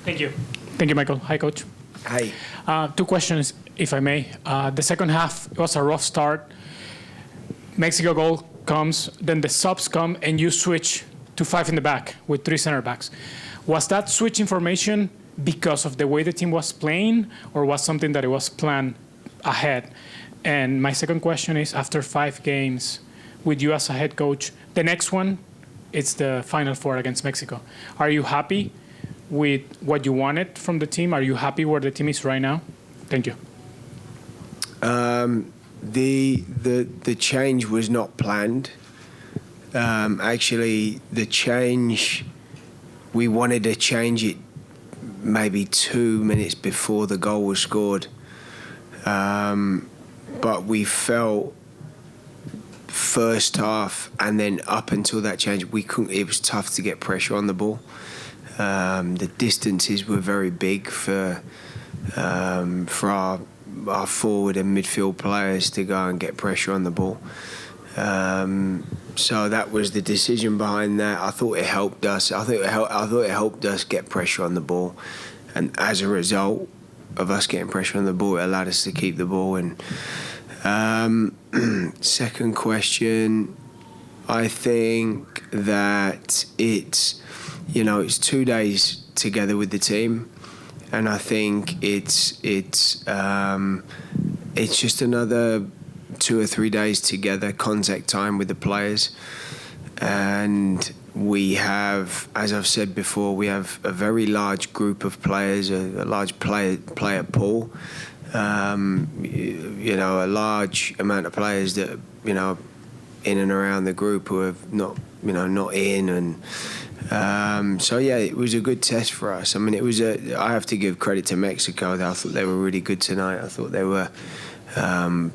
Thank you. Thank you, Michael. Hi, Coach. Hey. Two questions, if I may. The second half was a rough start. Mexico goal comes, then the subs come, and you switch to 5 in the back with 3 center backs. Was that switch information because of the way the team was playing, or was something that it was planned ahead? And my second question is, after 5 games with you as a head coach, the next one, it's the Final Four against Mexico. Are you happy with what you wanted from the team? Are you happy where the team is right now? Thank you. The change was not planned. Actually, the change, we wanted to change it maybe 2 minutes before the goal was scored. But we felt first half and then up until that change, it was tough to get pressure on the ball. The distances were very big for our forward and midfield players to go and get pressure on the ball. So that was the decision behind that. I thought it helped us. I thought it helped us get pressure on the ball, and as a result of us getting pressure on the ball, it allowed us to keep the ball. And second question, I think that it's 2 days together with the team, and I think it's just another 2 or 3 days together, contact time with the players. And we have, as I've said before, we have a very large group of players, a large player pool. A large amount of players that in and around the group who have not in, and so yeah, it was a good test for us. I mean, I have to give credit to Mexico. I thought they were really good tonight. I thought they were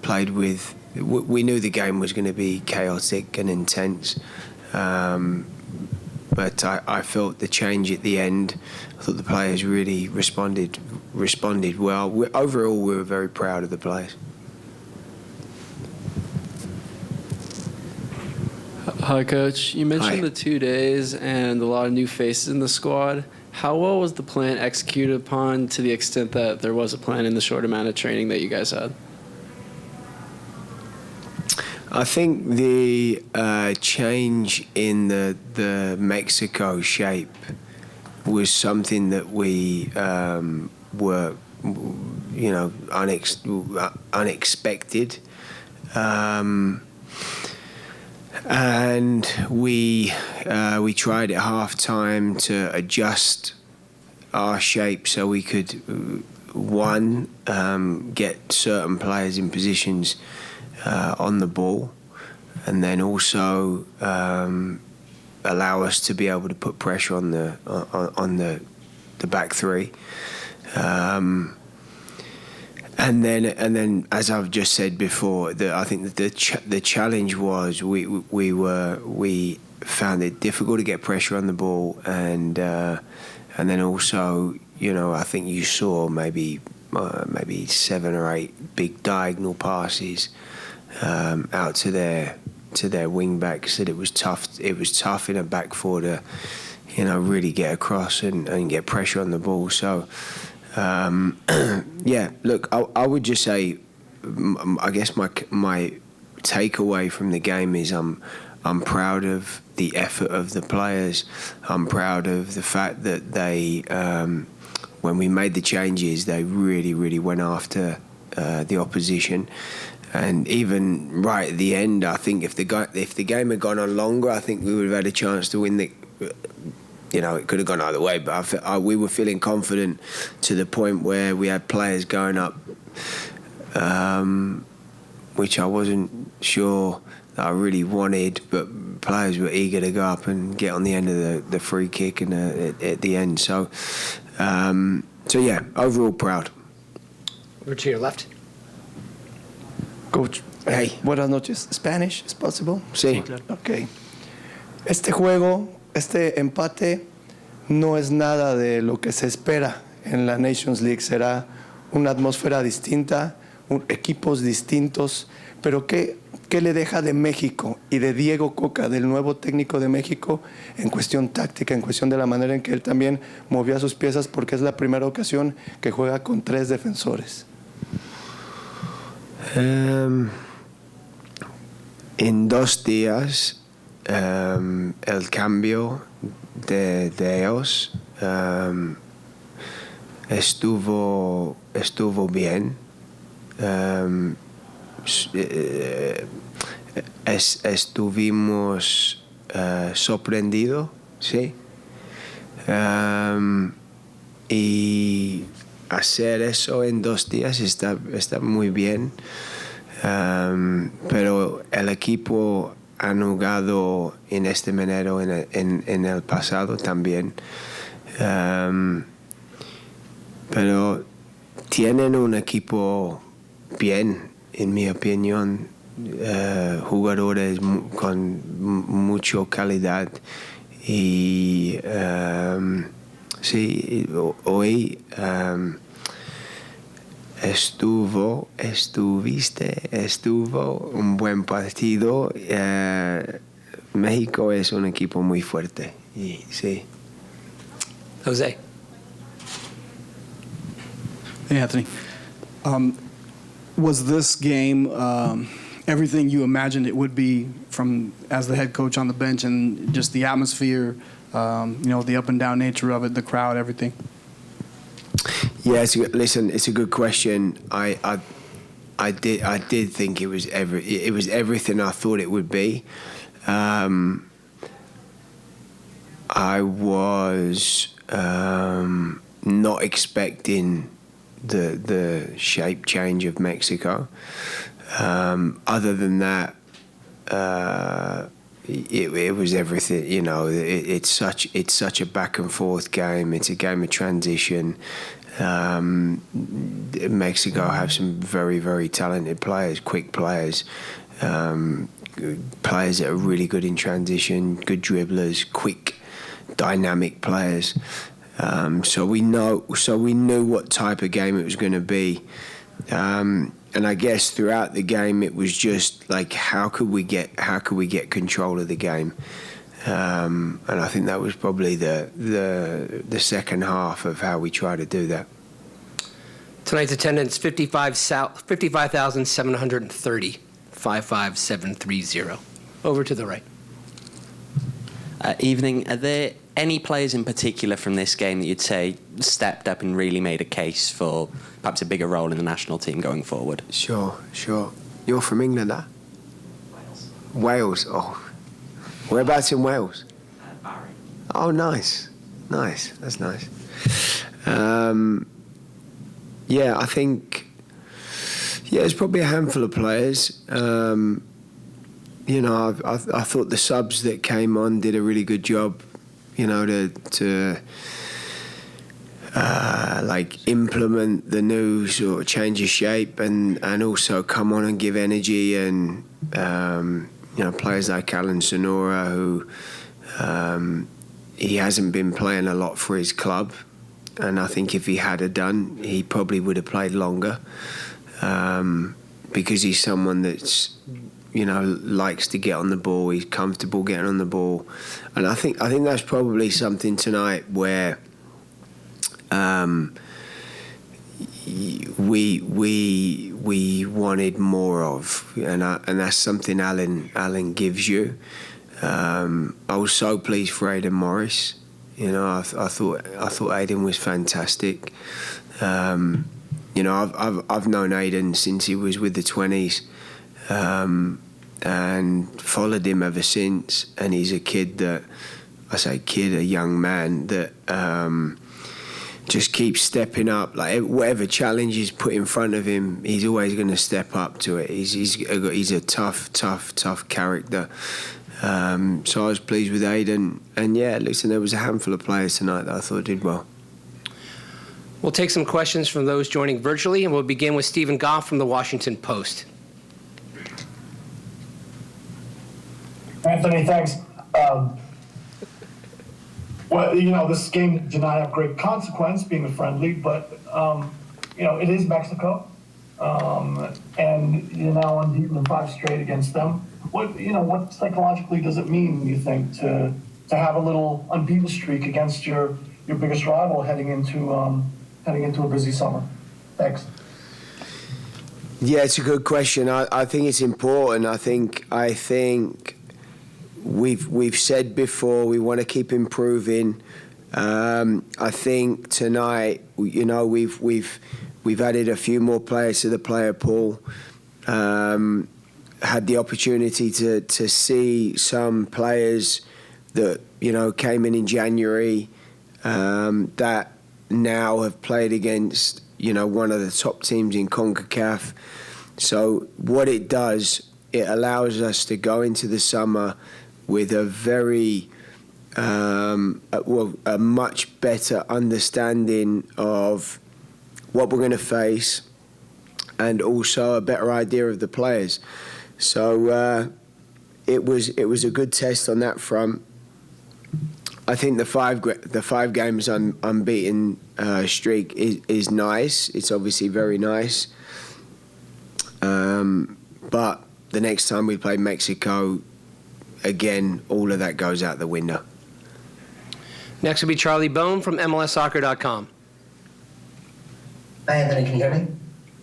played with. We knew the game was going to be chaotic and intense, but I felt the change at the end. I thought the players really responded well. Overall, we were very proud of the players. Hi, Coach. You mentioned the 2 days and a lot of new faces in the squad. How well was the plan executed upon, to the extent that there was a plan in the short amount of training that you guys had? I think the change in the Mexico shape was something that we were, unexpected. And we tried at half-time to adjust our shape so we could, get certain players in positions on the ball, and then also allow us to be able to put pressure on the back three. And then, as I've just said before, I think that the challenge was we found it difficult to get pressure on the ball, and then also, I think you saw maybe 7 or 8 big diagonal passes out to their wing backs. That it was tough. It was tough in a back four to really get across and get pressure on the ball. So. Look, I would just say, I guess my takeaway from the game is I'm proud of the effort of the players. I'm proud of the fact that they, when we made the changes, they really, really went after the opposition. And even right at the end, I think if the game had gone on longer, I think we would have had a chance to win the. It could have gone either way, but we were feeling confident to the point where we had players going up, which I wasn't sure that I really wanted, but players were eager to go up and get on the end of the free kick and at the end. So yeah, overall proud. Over to your left. Coach, hey. Buenas noches. Spanish, is possible? Sí. Okay. Este empate no es nada de lo que se espera en la Nations League. Será una atmósfera distinta, equipos distintos, pero ¿qué le deja de México y de Diego Coca, del nuevo técnico de México, en cuestión táctica, en cuestión de la manera en que él también movía sus piezas, porque es la primera ocasión que juega con 3 defensores? En 2 días, el cambio de ellos estuvo bien. Estuvimos sorprendidos, sí. Y hacer eso en 2 días está muy bien. Pero el equipo ha jugado en este manera en el pasado también. Pero tienen un equipo bien, en mi opinión, jugadores con mucha calidad. Y sí, hoy estuvo un buen partido. México es un equipo muy fuerte. Y sí. Jose. Hey, Anthony. Was this game everything you imagined it would be from as the head coach on the bench, and just the atmosphere, the up and down nature of it, the crowd, everything? Yeah, it's a good question. I did think it was everything I thought it would be. I was not expecting the shape change of Mexico. Other than that, it was everything. It's such a back and forth game. It's a game of transition. Mexico have some very, very talented players, quick players, players that are really good in transition, good dribblers, quick, dynamic players. So we knew what type of game it was going to be. And I guess throughout the game it was just like how could we get control of the game. And I think that was probably the second half of how we try to do that. Tonight's attendance, 55,730, 55730. Over to the right. Evening. Are there any players in particular from this game that you'd say stepped up and really made a case for perhaps a bigger role in the national team going forward? Sure. You're from England, huh? Wales. Oh. Whereabouts in Wales? Barry. Oh, nice. That's nice. I think there's probably a handful of players. I thought the subs that came on did a really good job, to implement the new sort of change of shape and also come on and give energy, and players like Alan Sonora, who he hasn't been playing a lot for his club, and I think if he had done, he probably would have played longer, because he's someone that's likes to get on the ball. He's comfortable getting on the ball, and I think that's probably something tonight where we wanted more of, and that's something Alan gives you. I was so pleased for Aidan Morris. I thought Aidan was fantastic. I've known Aidan since he was with the 20s. And followed him ever since, and he's a kid that, a young man that just keeps stepping up. Like whatever challenge is put in front of him, he's always going to step up to it. He's a tough character. So I was pleased with Aidan, and listen, there was a handful of players tonight that I thought did well. We'll take some questions from those joining virtually, and we'll begin with Stephen Goff from the Washington Post. Anthony, thanks. This game did not have great consequence, being a friendly, but, it is Mexico. and you're now unbeaten in 5 straight against them. What psychologically does it mean, you think, to have a little unbeaten streak against your biggest rival heading into a busy summer? Thanks. Yeah, it's a good question. I think it's important. I think we've said before we want to keep improving. I think tonight, we've added a few more players to the player pool. Had the opportunity to see some players that came in January that now have played against one of the top teams in CONCACAF. So what it does, it allows us to go into the summer with a very a much better understanding of what we're going to face, and also a better idea of the players. So it was a good test on that front. I think the five games unbeaten streak is nice. It's obviously very nice. But the next time we play Mexico, again, all of that goes out the window. Next will be Charlie Bone from MLSsoccer.com. Hi, Anthony. Can you hear me?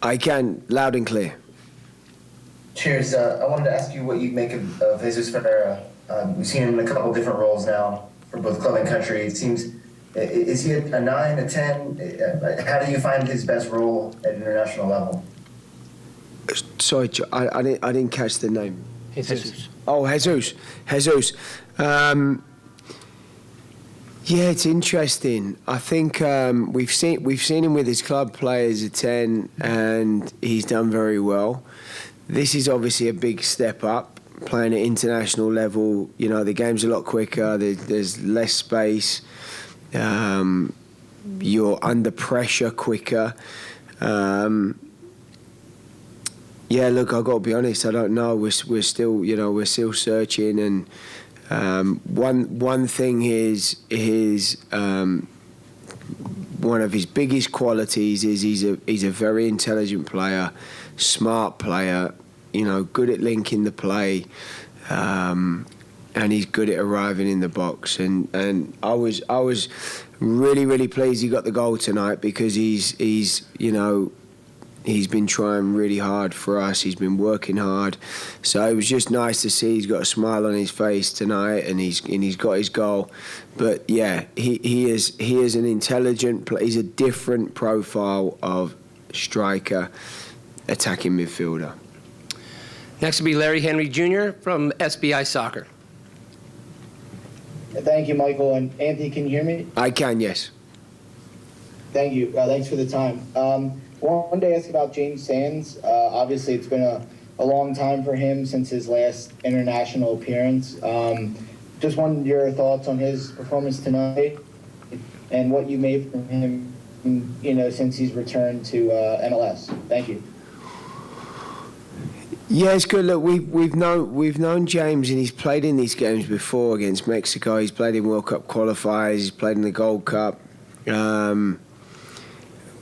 I can, loud and clear. Cheers. I wanted to ask you what you make of Jesus Ferreira. We've seen him in a couple different roles now for both club and country. It seems, is he a 9, a 10? How do you find his best role at international level? Sorry, I didn't catch the name. Jesus. Oh, Jesus. Yeah, it's interesting. I think we've seen him with his club play as a 10, and he's done very well. This is obviously a big step up, playing at international level. The game's a lot quicker. There's less space. You're under pressure quicker. Yeah, look, I've got to be honest. I don't know. We're still searching, and one thing is one of his biggest qualities is he's a very intelligent player, smart player. Good at linking the play, and he's good at arriving in the box. And I was really pleased he got the goal tonight, because he's been trying really hard for us. He's been working hard. So it was just nice to see he's got a smile on his face tonight, and he's got his goal. But yeah, he is an intelligent player. He's a different profile of striker, attacking midfielder. Next will be Larry Henry Jr. from SBI Soccer. Thank you, Michael. And Anthony, can you hear me? I can, yes. Thank you. Thanks for the time. One day ask about James Sands. Obviously, it's been a long time for him since his last international appearance. Just wanted your thoughts on his performance tonight and what you made from him, since he's returned to MLS. Thank you. Yeah, it's good. Look, we've known James, and he's played in these games before against Mexico. He's played in World Cup qualifiers. He's played in the Gold Cup.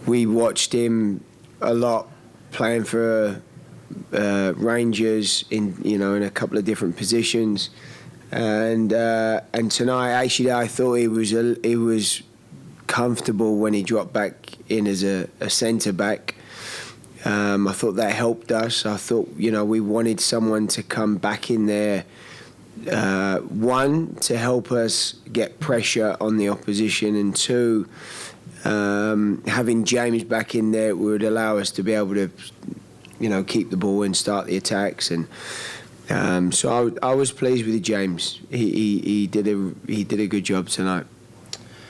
We watched him a lot playing for Rangers in a couple of different positions, and tonight actually I thought he was comfortable when he dropped back in as a centre back. I thought that helped us. I thought we wanted someone to come back in there. One, to help us get pressure on the opposition, and two, having James back in there would allow us to be able to, keep the ball and start the attacks. And so I was pleased with James. He did a good job tonight.